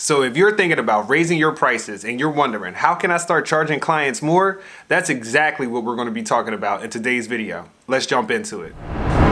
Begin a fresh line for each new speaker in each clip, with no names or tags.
So if you're thinking about raising your prices and you're wondering, how can I start charging clients more? That's exactly what we're going to be talking about in today's video. Let's jump into it.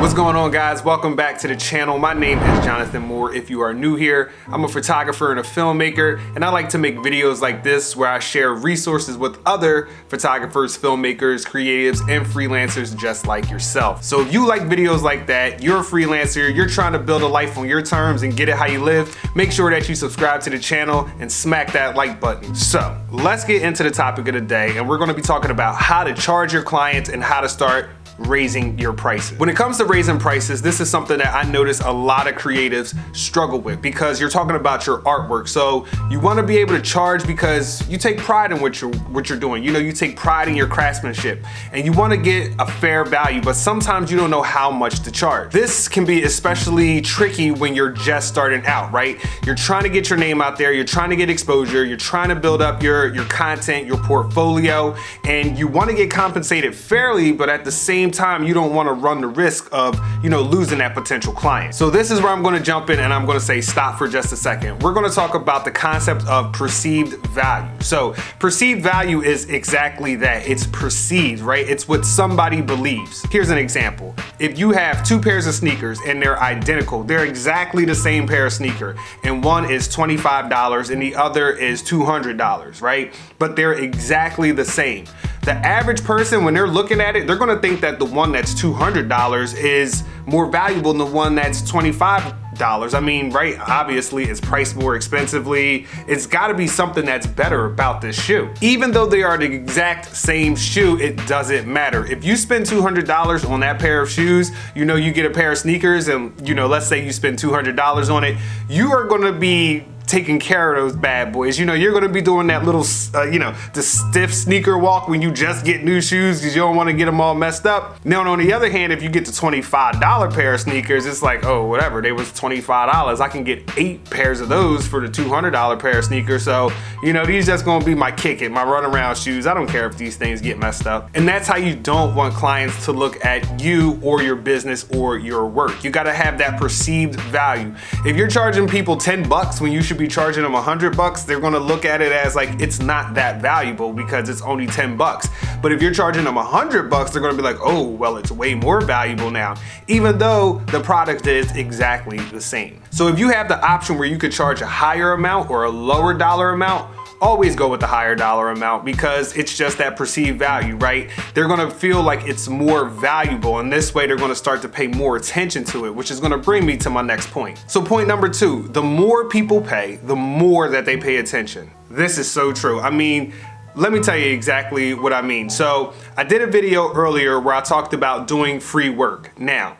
What's going on, guys? Welcome back to the channel. My name is Jonathan Moore. If you are new here, I'm a photographer and a filmmaker, and I like to make videos like this where I share resources with other photographers, filmmakers, creatives, and freelancers just like yourself. So if you like videos like that, you're a freelancer, you're trying to build a life on your terms and get it how you live, make sure that you subscribe to the channel and smack that like button. So let's get into the topic of the day, and we're going to be talking about how to charge your clients and how to start raising your prices. When it comes to raising prices, this is something that I notice a lot of creatives struggle with because you're talking about your artwork. So you want to be able to charge because you take pride in what you're doing. You know, you take pride in your craftsmanship and you want to get a fair value, but sometimes you don't know how much to charge. This can be especially tricky when you're just starting out, right? You're trying to get your name out there, you're trying to get exposure, you're trying to build up your content, your portfolio, and you want to get compensated fairly, but at the same time, you don't want to run the risk of, losing that potential client. So this is where I'm going to jump in and I'm going to say stop for just a second. We're going to talk about the concept of perceived value. So perceived value is exactly that. It's perceived, right? It's what somebody believes. Here's an example. If you have two pairs of sneakers and they're identical, they're exactly the same pair of sneaker, and one is $25 and the other is $200, right? But they're exactly the same. The average person, when they're looking at it, they're gonna think that the one that's $200 is more valuable than the one that's $25. I mean, right? Obviously, it's priced more expensively. It's gotta be something that's better about this shoe. Even though they are the exact same shoe, it doesn't matter. If you spend $200 on that pair of shoes, you get a pair of sneakers and, let's say you spend $200 on it, you are gonna be taking care of those bad boys. You're gonna be doing that little, the stiff sneaker walk when you just get new shoes because you don't wanna get them all messed up. Now, on the other hand, if you get the $25 pair of sneakers, it's like, oh, whatever, they was $25. I can get 8 pairs of those for the $200 pair of sneakers. So, these just gonna be my kick it, my run around shoes. I don't care if these things get messed up. And that's how you don't want clients to look at you or your business or your work. You gotta have that perceived value. If you're charging people $10 when you should be charging them $100, they're gonna look at it as like it's not that valuable because it's only $10. But if you're charging them $100, they're gonna be like, oh, well, it's way more valuable now, even though the product is exactly the same. So if you have the option where you could charge a higher amount or a lower dollar amount, always go with the higher dollar amount because it's just that perceived value, right? They're gonna feel like it's more valuable, and this way they're gonna start to pay more attention to it, which is gonna bring me to my next point. So point number 2, the more people pay, the more that they pay attention. This is so true. I mean, let me tell you exactly what I mean. So I did a video earlier where I talked about doing free work. Now,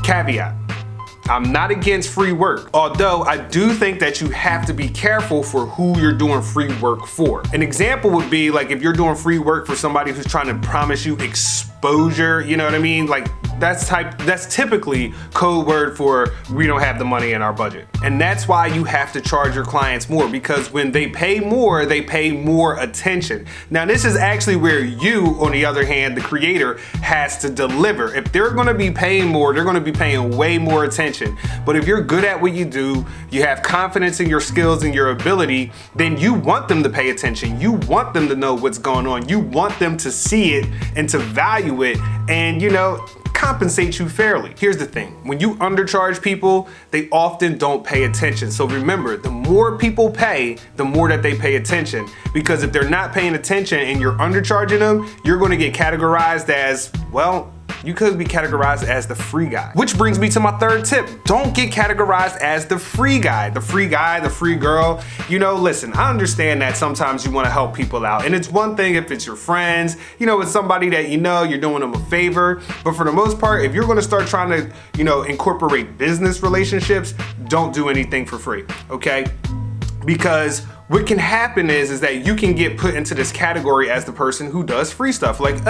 caveat, I'm not against free work, although I do think that you have to be careful for who you're doing free work for. An example would be like if you're doing free work for somebody who's trying to promise you exposure, you know what I mean? Like that's typically code word for we don't have the money in our budget. And that's why you have to charge your clients more, because when they pay more attention. Now this is actually where you, on the other hand, the creator, has to deliver. If they're gonna be paying more, they're gonna be paying way more attention. But if you're good at what you do, you have confidence in your skills and your ability, then you want them to pay attention. You want them to know what's going on. You want them to see it and to value it and, compensate you fairly. Here's the thing, when you undercharge people, they often don't pay attention. So remember, the more people pay, the more that they pay attention, because if they're not paying attention and you're undercharging them, you're going to get categorized as, well, you could be categorized as the free guy. Which brings me to my third tip. Don't get categorized as the free guy, the free girl. Listen, I understand that sometimes you want to help people out. And it's one thing if it's your friends, it's somebody that you're doing them a favor. But for the most part, if you're going to start trying to, incorporate business relationships, don't do anything for free, okay? Because what can happen is that you can get put into this category as the person who does free stuff. Like,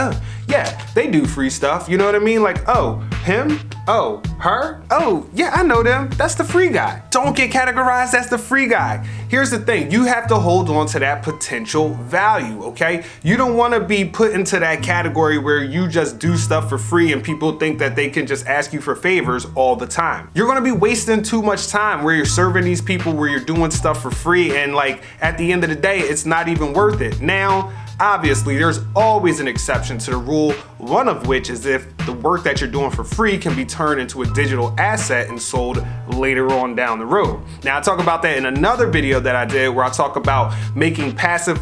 yeah, they do free stuff. You know what I mean? Like, oh, him? Oh, her? Oh, yeah, I know them. That's the free guy. Don't get categorized as the free guy. Here's the thing. You have to hold on to that potential value, okay? You don't want to be put into that category where you just do stuff for free and people think that they can just ask you for favors all the time. You're going to be wasting too much time where you're serving these people, where you're doing stuff for free, and like at the end of the day, it's not even worth it. Now, obviously, there's always an exception to the rule, one of which is if the work that you're doing for free can be turned into a digital asset and sold later on down the road. Now, I talk about that in another video that I did where I talk about making passive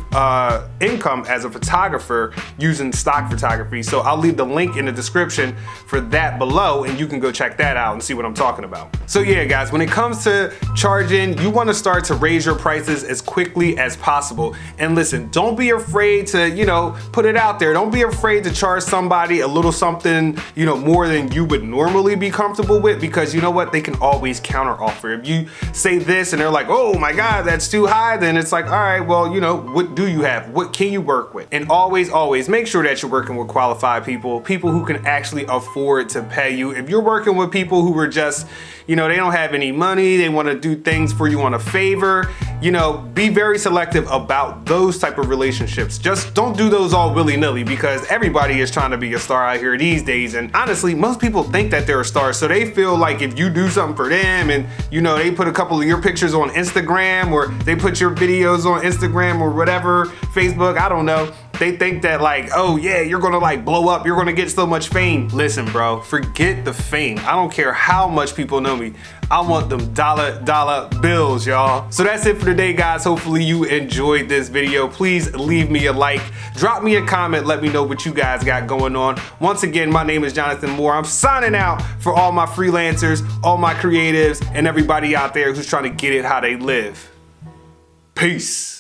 income as a photographer using stock photography. So I'll leave the link in the description for that below and you can go check that out and see what I'm talking about. So yeah, guys, when it comes to charging, you want to start to raise your prices as quickly as possible. And listen, don't be afraid to, you know, put it out there. Don't be afraid to charge somebody a little something, you know, more than you would normally be comfortable with, because you know what? They can always counter offer. If you say this and they're like, oh my God, that's too high, then it's like, all right, well, you know, what do you have? What can you work with? And always make sure that you're working with qualified people who can actually afford to pay you. If you're working with people who are just, you know, they don't have any money, they want to do things for you on a favor, you know, be very selective about those type of relationships. Just don't do those all willy-nilly, because everybody is trying to be a star out here these days. And honestly, most people think that they're a star, so they feel like if you do something for them and, you know, they put a couple of your pictures on Instagram, or they put your videos on Instagram or whatever, Facebook, I don't know, they think that like, oh yeah, you're gonna like blow up, you're gonna get so much fame. Listen, bro, forget the fame. I don't care how much people know me. I want them dollar bills, y'all. So that's it for today, guys. Hopefully you enjoyed this video. Please leave me a like, drop me a comment, let me know what you guys got going on. Once again, my name is Jonathan Moore. I'm signing out for all my freelancers, all my creatives, and everybody out there who's trying to get it how they live. Peace.